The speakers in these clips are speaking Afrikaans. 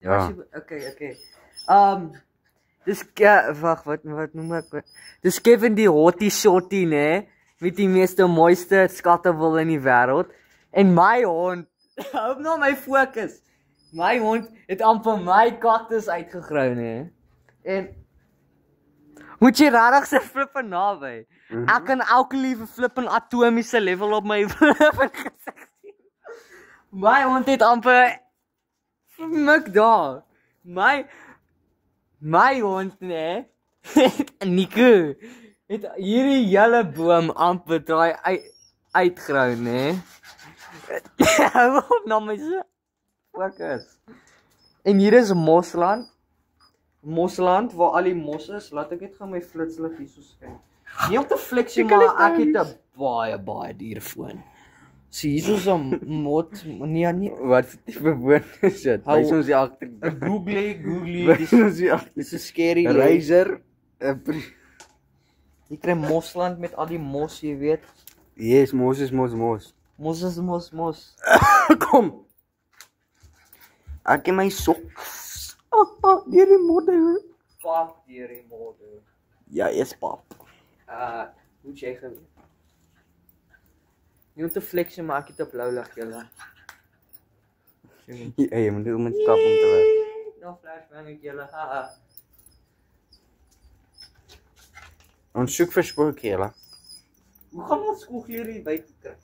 Ja. Okay. Dis wag, wat noem ek? Dis Kevin die hottie shotty, né? Met die meeste mooiste skattewil in die wêreld. En my hond, hou nou my fokus. My hond het amper my kaktus uitgegrou, né? En moet jy regtig se flippe naby. Ek kan elke liewe flippin atomiese level op my flippin gesig sien. My hond het amper mik daar. My hond, né? Nico het hierdie hele boom amper draai uitgrou, né? Hou op na my se fokus. En hier is Mosland waar al die mos is. Laat ek net gaan my flitslig hier so skyn. Nie om te flexie, maar ek het 'n baie duur foon. So hier is 'n mot, nee. Wat tipe woord is dit? Wys ons die agter. Google, dis 'n scary Razer. Jy kry Mosland met al die mos, jy weet. Yes, mos. Mos. Kom. Ek het my soks. Deur die modder. Pap deur die modder. Ja, is pap. Hoe jy geweet? Nie om te flexie, maar ek het op blou lig julle. Ja, jy moet dit om met kap om te werk. Nou flashbang ek julle. Ons soek vir spookie, julle. Hoe gaan ons skoolklere hier buite kry?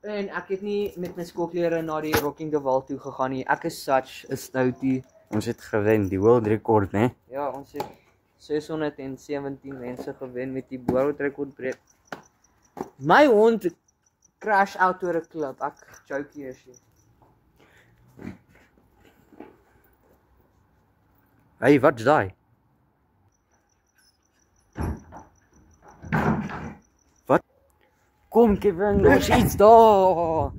En ek het nie met my skoolklere na die Rocking the Wall toe gegaan nie. Ek is such 'n stoutie. Ons het gewen, die world record, né? Ja, ons het 617 mense gewen met die world record breek. My hond crash out oor 'n klip. Ek joke hier as jy. Hey, wat's daai? Wat? Kom Kevin, daar's iets daar.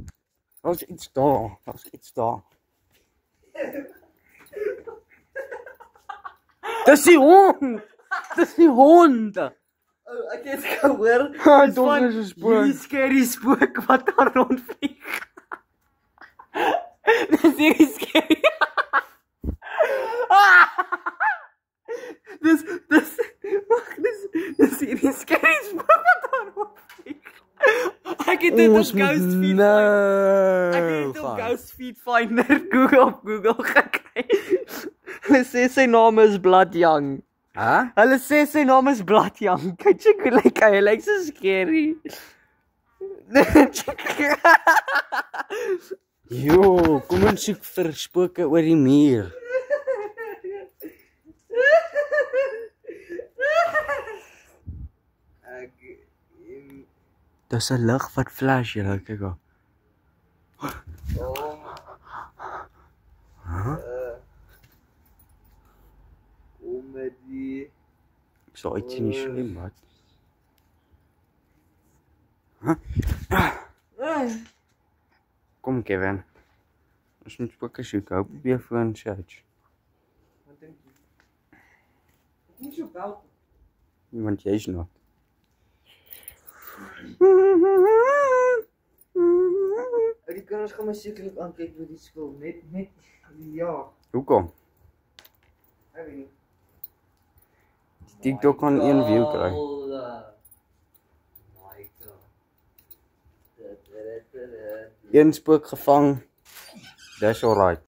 Daar's iets daar. Dis die hond. Ek het gehoor. Dit is 'n spook. Die scary spook wat daar rondvlieg. Dis hierdie scary. Dis hierdie scary spook wat daar rondvlieg. Ek het dit op Ghost Feed. Ek het dit op Ghost Feed Finder Google gekry. Hulle sê sy naam is Bloodyoung. Hulle sê sy naam is Bloodyoung. Kyk hoe lyk hy. Hy lyk so scary. Jo, kom ons soek vir spooke oor die muur. Dis 'n lig wat flash, julle kyk gou. Comedy. Ek sal iets nie slim wat. Kom Kevin. Ons moet spooke soek. Hou op jou foon search. Wat dink jy? Ek moet so bel. Want jy's nog. Die kinders gaan my sekerlik aankyk by die skool. Net ja. Hoekom? Ek weet nie. TikTok kan 1 view kry. Een spook gevang. Dis alright.